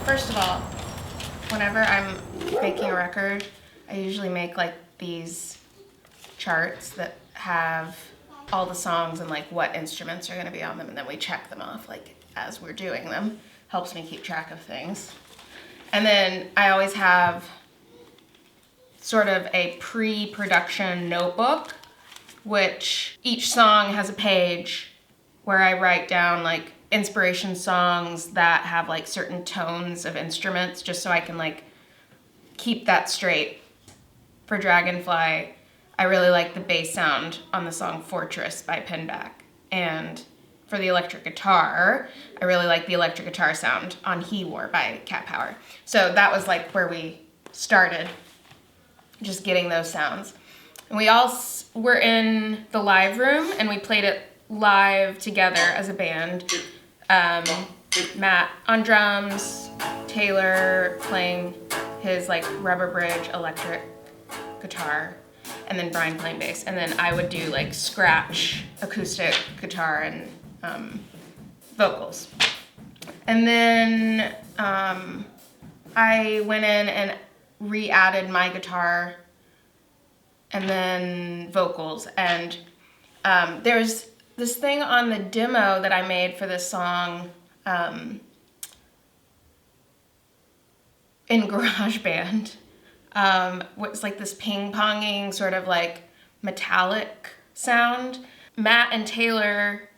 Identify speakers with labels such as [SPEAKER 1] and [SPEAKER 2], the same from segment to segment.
[SPEAKER 1] first of all, whenever I'm making a record, I usually make like these charts that have all the songs and like what instruments are going to be on them, and then we check them off like as we're doing them. Helps me keep track of things. And then I always have sort of a pre-production notebook, which each song has a page where I write down like inspiration songs that have like certain tones of instruments, just so I can like keep that straight. For Dragonfly, I really like the bass sound on the song Fortress by Pinback. And for the electric guitar, I really like the electric guitar sound on He War by Cat Power. So that was like where we started, just getting those sounds. And we all were in the live room and we played it live together as a band. Matt on drums, Taylor playing his like rubber bridge electric guitar, and then Brian playing bass. And then I would do like scratch acoustic guitar and vocals. And then I went in and re-added my guitar and then vocals. And there's this thing on the demo that I made for this song in GarageBand. It's like this ping-ponging sort of like metallic sound. Matt and Taylor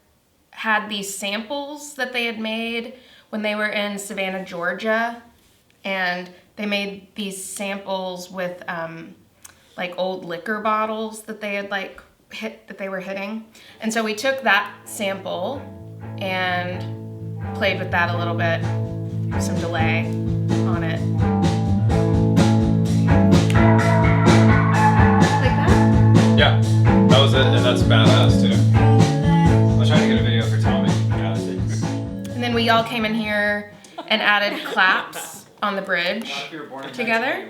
[SPEAKER 1] had these samples that they had made when they were in Savannah, Georgia, and they made these samples with like old liquor bottles that they had like they were hitting. And so we took that sample and played with that a little bit, some delay on it. Like that?
[SPEAKER 2] Yeah, that was it, and that's badass too. I was trying to get a video for Tommy. Yeah.
[SPEAKER 1] And then we all came in here and added claps on the bridge together.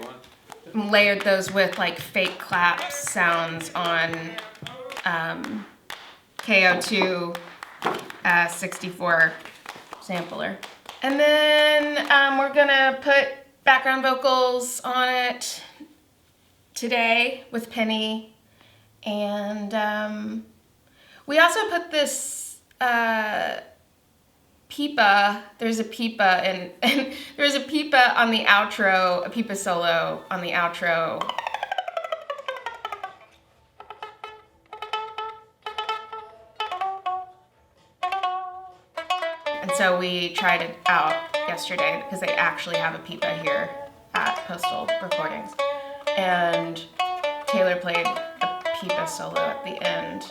[SPEAKER 1] And layered those with like fake claps sounds on KO2 64 sampler. And then we're gonna put background vocals on it today with Penny. And we also put this pipa, there's a pipa and there's a pipa on the outro, a pipa solo on the outro. And so we tried it out yesterday because they actually have a pipa here at Postal Recordings. And Taylor played a pipa solo at the end.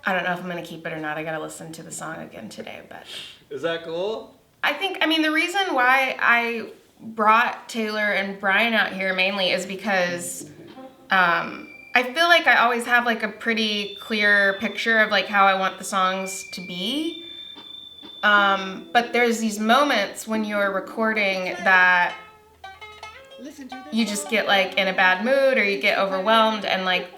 [SPEAKER 1] I don't know if I'm gonna keep it or not. I gotta listen to the song again today, but.
[SPEAKER 2] Is that cool?
[SPEAKER 1] I mean, the reason why I brought Taylor and Brian out here mainly is because I feel like I always have like a pretty clear picture of like how I want the songs to be. But there's these moments when you're recording that you just get like in a bad mood or you get overwhelmed, and like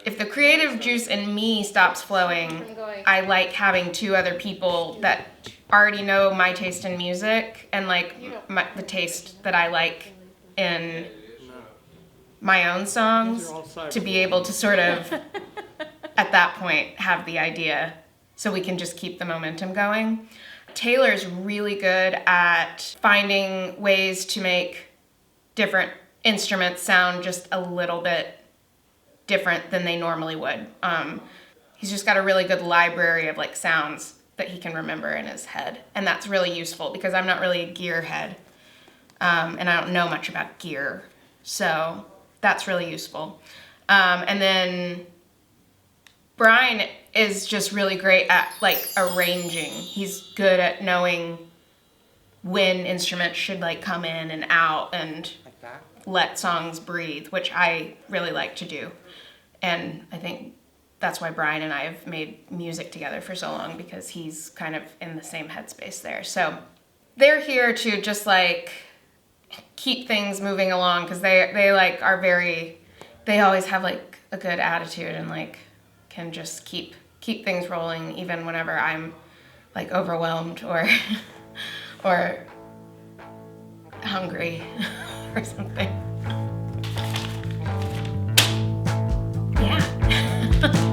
[SPEAKER 1] if the creative juice in me stops flowing, I like having two other people that already know my taste in music and like the taste that I like in my own songs, to be able to sort of at that point have the idea so we can just keep the momentum going. Taylor's really good at finding ways to make different instruments sound just a little bit different than they normally would. He's just got a really good library of like sounds that he can remember in his head. And that's really useful because I'm not really a gear head. And I don't know much about gear. So that's really useful. And then Brian is just really great at like arranging. He's good at knowing when instruments should like come in and out and like that. Let songs breathe, which I really like to do. And I think that's why Brian and I have made music together for so long, because he's kind of in the same headspace there. So they're here to just like keep things moving along, because they like are they always have like a good attitude and like can just keep things rolling even whenever I'm like overwhelmed or or hungry or something. Yeah.